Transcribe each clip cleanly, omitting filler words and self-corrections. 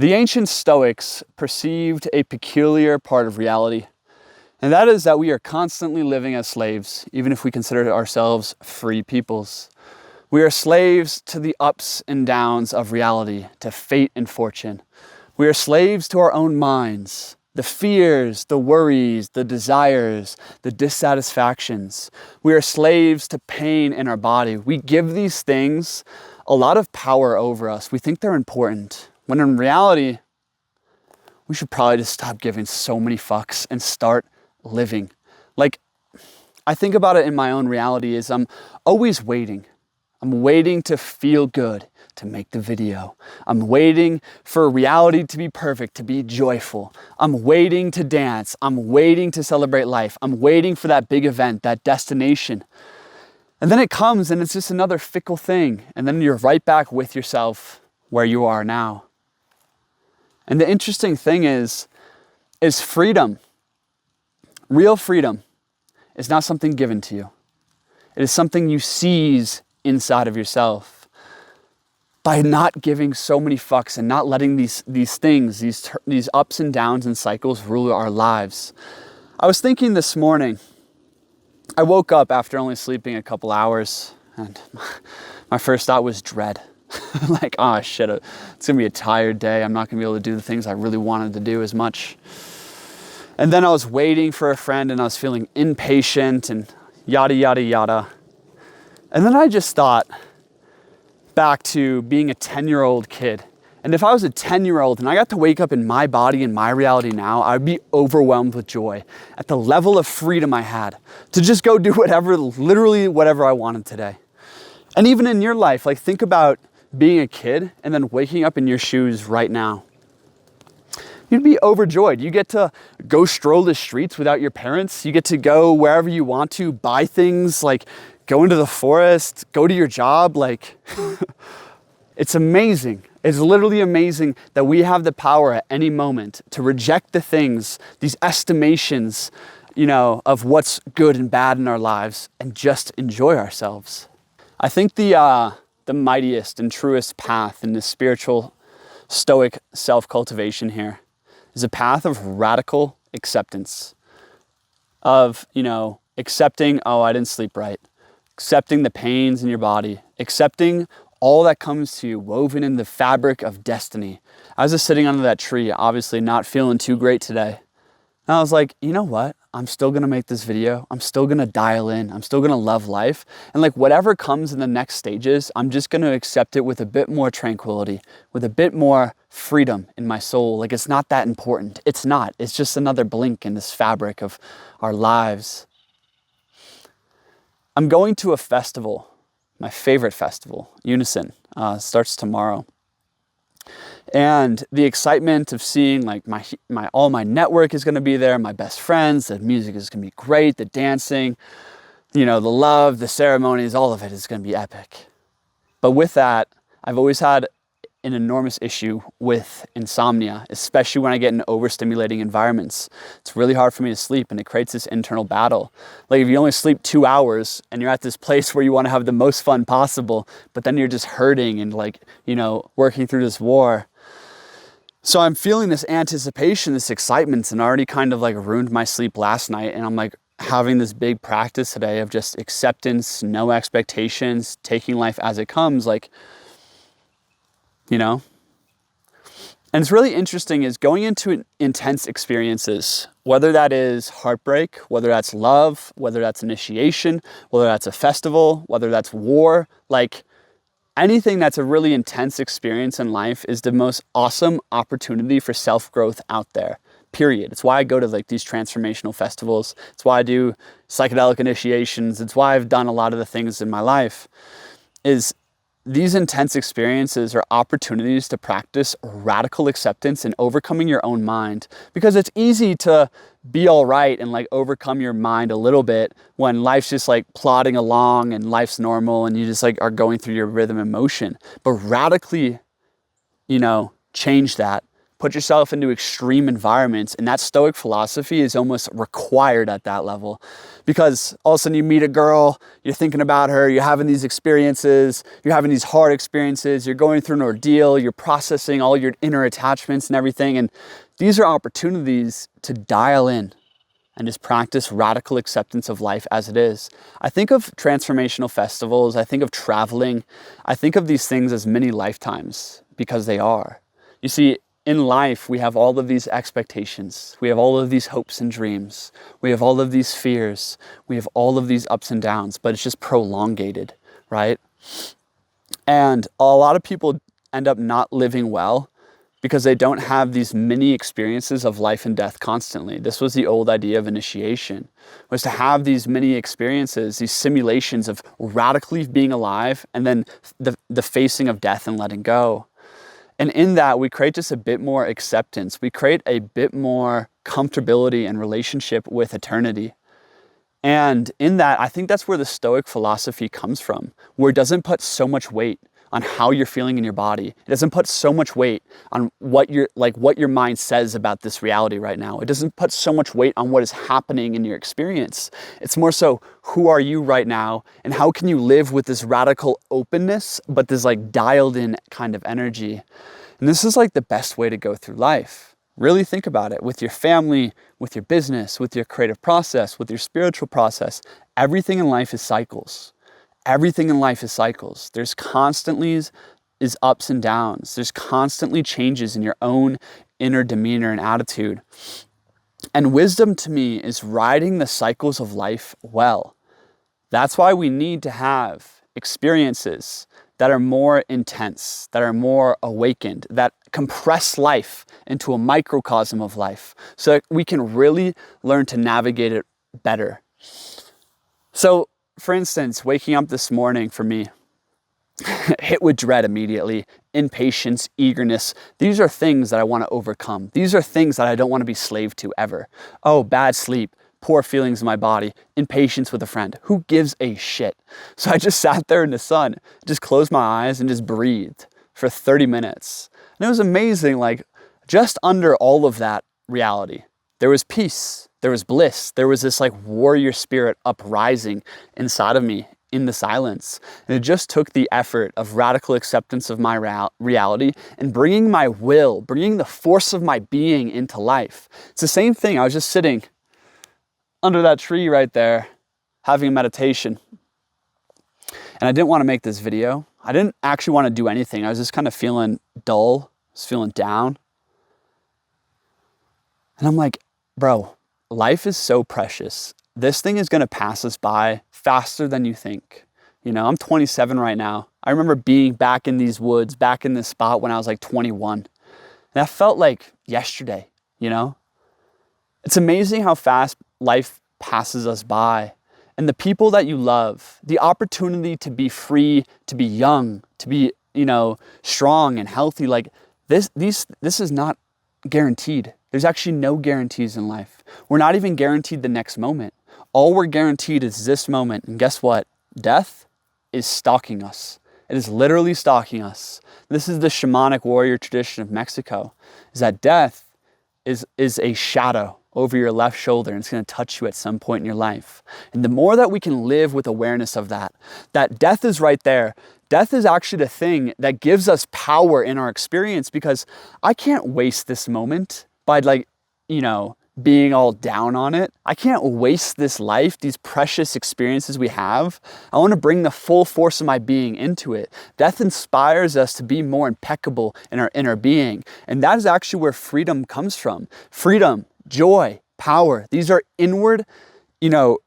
The ancient Stoics perceived a peculiar part of reality, and that is that we are constantly living as slaves, even if we consider ourselves free peoples. We are slaves to the ups and downs of reality, to fate and fortune. We are slaves to our own minds, the fears, the worries, the desires, the dissatisfactions. We are slaves to pain in our body. We give these things a lot of power over us. We think they're important, when in reality, we should probably just stop giving so many fucks and start living. Like, I think about it in my own reality is I'm always waiting. I'm waiting to feel good, to make the video. I'm waiting for reality to be perfect, to be joyful. I'm waiting to dance. I'm waiting to celebrate life. I'm waiting for that big event, that destination. And then it comes and it's just another fickle thing. And then you're right back with yourself where you are now. And the interesting thing is freedom. Real freedom is not something given to you. It is something you seize inside of yourself by not giving so many fucks and not letting these things, these ups and downs and cycles rule our lives. I was thinking this morning, I woke up after only sleeping a couple hours and my first thought was dread. Like, oh shit, it's gonna be a tired day. I'm not gonna be able to do the things I really wanted to do as much. And then I was waiting for a friend and I was feeling impatient and yada, yada, yada. And then I just thought back to being a 10-year-old kid. And if I was a 10-year-old and I got to wake up in my body and my reality now, I'd be overwhelmed with joy at the level of freedom I had to just go do literally whatever I wanted today. And even in your life, like think about being a kid and then waking up in your shoes right now. You'd be overjoyed. You get to go stroll the streets without your parents. You get to go wherever you want to, buy things, like go into the forest, go to your job. Like, it's amazing. It's literally amazing that we have the power at any moment to reject the things, these estimations, of what's good and bad in our lives and just enjoy ourselves. I think the mightiest and truest path in this spiritual stoic self-cultivation here is a path of radical acceptance of, accepting, oh, I didn't sleep right, accepting the pains in your body, accepting all that comes to you woven in the fabric of destiny. I was just sitting under that tree, obviously not feeling too great today. And I was like, you know what? I'm still gonna make this video. I'm still gonna dial in. I'm still gonna love life. And like whatever comes in the next stages, I'm just gonna accept it with a bit more tranquility, with a bit more freedom in my soul. Like it's not that important. It's not. It's just another blink in this fabric of our lives. I'm going to a festival, my favorite festival, Unison, starts tomorrow. And the excitement of seeing like all my network is going to be there, my best friends, the music is going to be great, the dancing, the love, the ceremonies, all of it is going to be epic. But with that, I've always had an enormous issue with insomnia, especially when I get in overstimulating environments. It's really hard for me to sleep and it creates this internal battle. Like if you only sleep 2 hours and you're at this place where you want to have the most fun possible, but then you're just hurting and working through this war. So I'm feeling this anticipation, this excitement, and already kind of like ruined my sleep last night. And I'm like having this big practice today of just acceptance, no expectations, taking life as it comes, And it's really interesting is going into intense experiences, whether that is heartbreak, whether that's love, whether that's initiation, whether that's a festival, whether that's war, like anything that's a really intense experience in life is the most awesome opportunity for self-growth out there, period. It's why I go to like these transformational festivals. It's why I do psychedelic initiations. It's why I've done a lot of the things in my life is these intense experiences are opportunities to practice radical acceptance and overcoming your own mind, because it's easy to be all right and like overcome your mind a little bit when life's just like plodding along and life's normal and you just like are going through your rhythm and motion. But radically, change that put yourself into extreme environments. And that stoic philosophy is almost required at that level, because all of a sudden you meet a girl, you're thinking about her, you're having these experiences, you're having these hard experiences, you're going through an ordeal, you're processing all your inner attachments and everything. And these are opportunities to dial in and just practice radical acceptance of life as it is. I think of transformational festivals, I think of traveling, I think of these things as mini lifetimes, because they are. You see, in life, we have all of these expectations, we have all of these hopes and dreams, we have all of these fears, we have all of these ups and downs, but it's just prolongated, right? And a lot of people end up not living well because they don't have these mini experiences of life and death constantly. This was the old idea of initiation, was to have these mini experiences, these simulations of radically being alive, and then the facing of death and letting go. And in that, we create just a bit more acceptance. We create a bit more comfortability and relationship with eternity. And in that, I think that's where the Stoic philosophy comes from, where it doesn't put so much weight on how you're feeling in your body. It doesn't put so much weight on what your mind says about this reality right now. It doesn't put so much weight on what is happening in your experience. It's more so, who are you right now, and how can you live with this radical openness, but this like dialed in kind of energy. And this is like the best way to go through life. Really think about it, with your family, with your business, with your creative process, with your spiritual process. Everything in life is cycles. Everything in life is cycles. There's constantly is ups and downs. There's constantly changes in your own inner demeanor and attitude. And wisdom to me is riding the cycles of life well. That's why we need to have experiences that are more intense, that are more awakened, that compress life into a microcosm of life, so that we can really learn to navigate it better. So, for instance, waking up this morning for me, hit with dread immediately, impatience, eagerness. These are things that I want to overcome. These are things that I don't want to be slave to ever. Oh, bad sleep, poor feelings in my body, impatience with a friend. Who gives a shit? So I just sat there in the sun, just closed my eyes and just breathed for 30 minutes. And it was amazing, like just under all of that reality, there was peace, there was bliss, there was this like warrior spirit uprising inside of me in the silence. And it just took the effort of radical acceptance of my reality and bringing my will, bringing the force of my being into life. It's the same thing. I was just sitting under that tree right there, having a meditation. And I didn't want to make this video. I didn't actually want to do anything. I was just kind of feeling dull, just feeling down. And I'm like, bro, life is so precious. This thing is going to pass us by faster than you think. You know, I'm 27 right now. I remember being back in these woods, back in this spot when I was like 21. And that felt like yesterday, you know? It's amazing how fast life passes us by. And the people that you love, the opportunity to be free, to be young, to be, you know, strong and healthy, like this is not guaranteed. There's actually no guarantees in life. We're not even guaranteed the next moment. All we're guaranteed is this moment. And guess what? Death is stalking us. It is literally stalking us. This is the shamanic warrior tradition of Mexico, is that death is a shadow over your left shoulder, and it's going to touch you at some point in your life. And the more that we can live with awareness of that death is right there. Death is actually the thing that gives us power in our experience, because I can't waste this moment by being all down on it. I can't waste this life, these precious experiences we have. I want to bring the full force of my being into it. Death inspires us to be more impeccable in our inner being. And that is actually where freedom comes from. Freedom, joy, power. These are inward,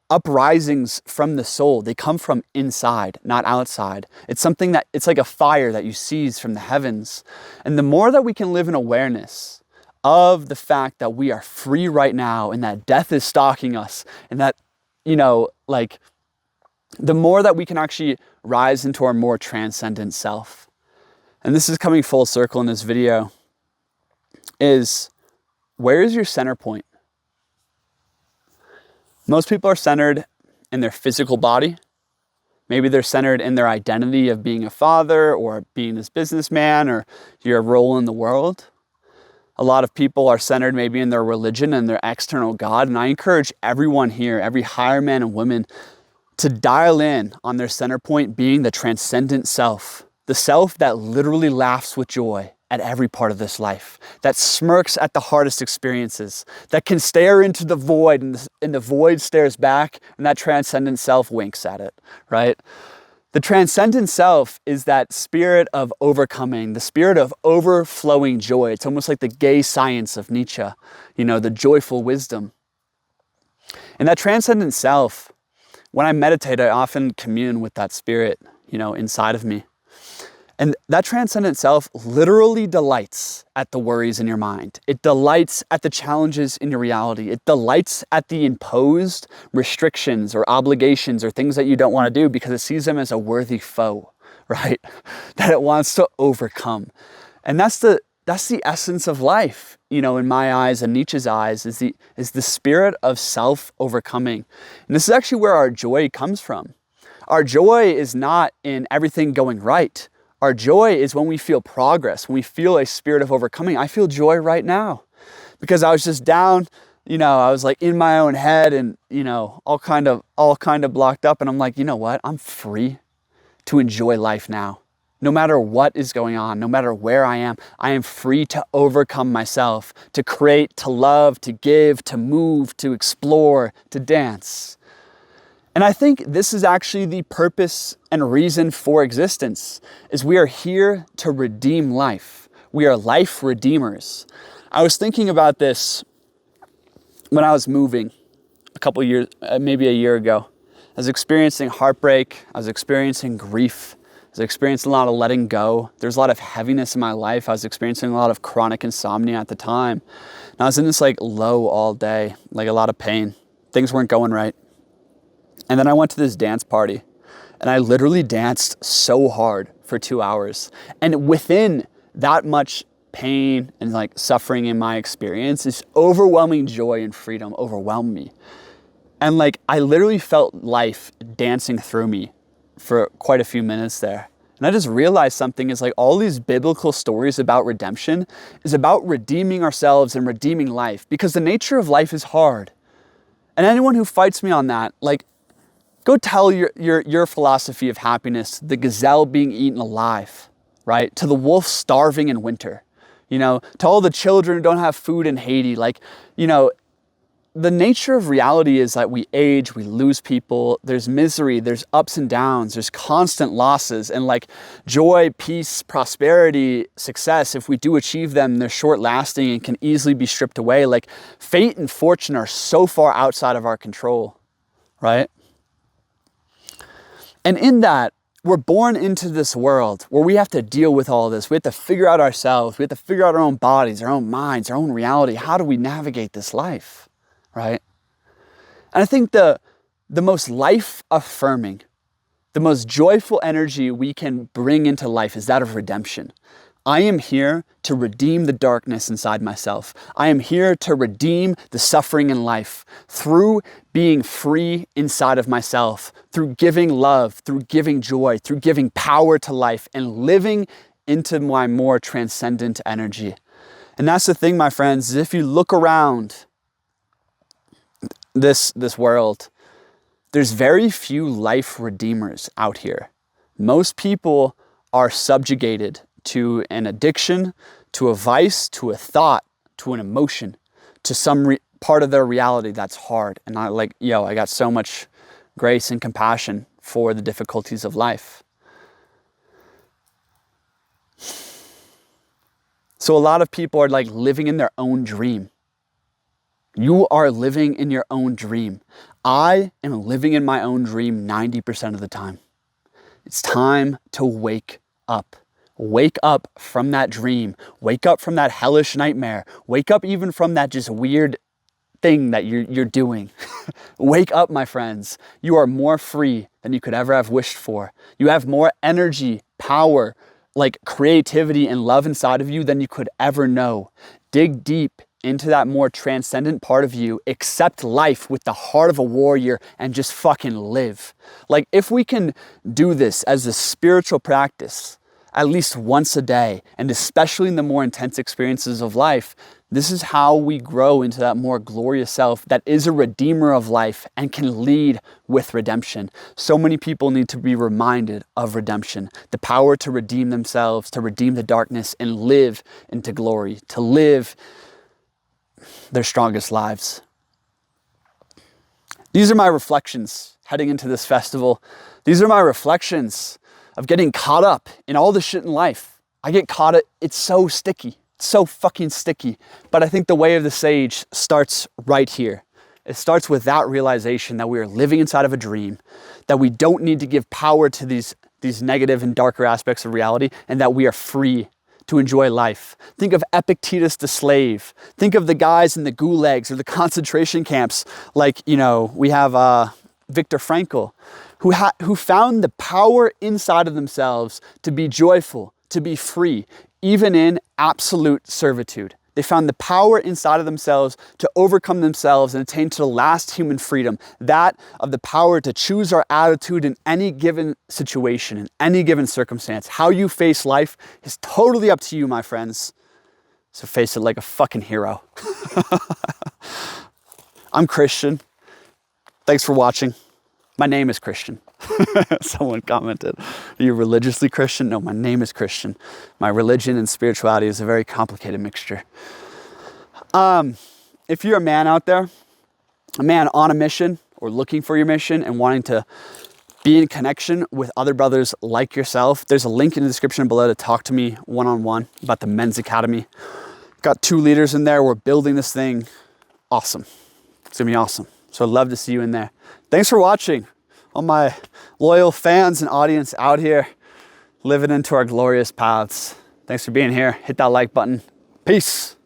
uprisings from the soul. They come from inside, not outside. It's something it's like a fire that you seize from the heavens. And the more that we can live in awareness of the fact that we are free right now and that death is stalking us, and that, the more that we can actually rise into our more transcendent self. And this is coming full circle in this video, is where is your center point? Most people are centered in their physical body. Maybe they're centered in their identity of being a father or being this businessman or your role in the world. A lot of people are centered maybe in their religion and their external God. And I encourage everyone here, every higher man and woman, to dial in on their center point being the transcendent self. The self that literally laughs with joy at every part of this life, that smirks at the hardest experiences, that can stare into the void and the void stares back, and that transcendent self winks at it, right? The transcendent self is that spirit of overcoming, the spirit of overflowing joy. It's almost like the gay science of Nietzsche, the joyful wisdom. And that transcendent self, when I meditate, I often commune with that spirit, inside of me. And that transcendent self literally delights at the worries in your mind. It delights at the challenges in your reality. It delights at the imposed restrictions or obligations or things that you don't want to do because it sees them as a worthy foe, right? That it wants to overcome. And that's the essence of life, in my eyes and Nietzsche's eyes, is the spirit of self-overcoming. And this is actually where our joy comes from. Our joy is not in everything going right. Our joy is when we feel progress, when we feel a spirit of overcoming. I feel joy right now because I was just down, I was like in my own head and, all kind of blocked up. And I'm like, you know what? I'm free to enjoy life now. No matter what is going on, no matter where I am free to overcome myself, to create, to love, to give, to move, to explore, to dance. And I think this is actually the purpose and reason for existence, is we are here to redeem life. We are life redeemers. I was thinking about this when I was moving a couple years, maybe a year ago. I was experiencing heartbreak. I was experiencing grief. I was experiencing a lot of letting go. There's a lot of heaviness in my life. I was experiencing a lot of chronic insomnia at the time. And I was in this low all day, a lot of pain. Things weren't going right. And then I went to this dance party and I literally danced so hard for 2 hours. And within that much pain and suffering in my experience, this overwhelming joy and freedom overwhelmed me. And I literally felt life dancing through me for quite a few minutes there. And I just realized something is all these biblical stories about redemption is about redeeming ourselves and redeeming life, because the nature of life is hard. And anyone who fights me on that, go tell your philosophy of happiness, the gazelle being eaten alive, right? To the wolf starving in winter, to all the children who don't have food in Haiti. The nature of reality is that we age, we lose people, there's misery, there's ups and downs, there's constant losses, and joy, peace, prosperity, success, if we do achieve them, they're short lasting and can easily be stripped away. Fate and fortune are so far outside of our control, right? And in that, we're born into this world where we have to deal with all this. We have to figure out ourselves. We have to figure out our own bodies, our own minds, our own reality. How do we navigate this life, right? And I think the most life-affirming, the most joyful energy we can bring into life is that of redemption. I am here to redeem the darkness inside myself. I am here to redeem the suffering in life through being free inside of myself, through giving love, through giving joy, through giving power to life and living into my more transcendent energy. And that's the thing, my friends, is if you look around this world, there's very few life redeemers out here. Most people are subjugated to an addiction, to a vice, to a thought, to an emotion, to some part of their reality that's hard. And I got so much grace and compassion for the difficulties of life. So a lot of people are living in their own dream. You are living in your own dream. I am living in my own dream 90% of the time. It's time to wake up. Wake up from that dream. Wake up from that hellish nightmare. Wake up even from that just weird thing that you're doing. Wake up, my friends. You are more free than you could ever have wished for. You have more energy, power, creativity and love inside of you than you could ever know. Dig deep into that more transcendent part of you. Accept life with the heart of a warrior and just fucking live. If we can do this as a spiritual practice, at least once a day, and especially in the more intense experiences of life, this is how we grow into that more glorious self that is a redeemer of life and can lead with redemption. So many people need to be reminded of redemption, the power to redeem themselves, to redeem the darkness and live into glory, to live their strongest lives. These are my reflections heading into this festival. These are my reflections of getting caught up in all the shit in life. I get caught up, it's so sticky. So fucking sticky. But I think the way of the sage starts right here. It starts with that realization that we are living inside of a dream, that we don't need to give power to these negative and darker aspects of reality, and that we are free to enjoy life. Think of Epictetus the slave. Think of the guys in the gulags or the concentration camps, like, we have Viktor Frankl, who found the power inside of themselves to be joyful, to be free, even in absolute servitude. They found the power inside of themselves to overcome themselves and attain to the last human freedom, that of the power to choose our attitude in any given situation, in any given circumstance. How you face life is totally up to you, my friends. So face it like a fucking hero. I'm Christian. Thanks for watching. My name is Christian. Someone commented, are you religiously Christian? No, my name is Christian. My religion and spirituality is a very complicated mixture. If you're a man out there, a man on a mission or looking for your mission and wanting to be in connection with other brothers like yourself, there's a link in the description below to talk to me one-on-one about the Men's Academy. Got 2 leaders in there. We're building this thing. Awesome. It's gonna be awesome. So I'd love to see you in there. Thanks for watching. All my loyal fans and audience out here living into our glorious paths. Thanks for being here. Hit that like button. Peace.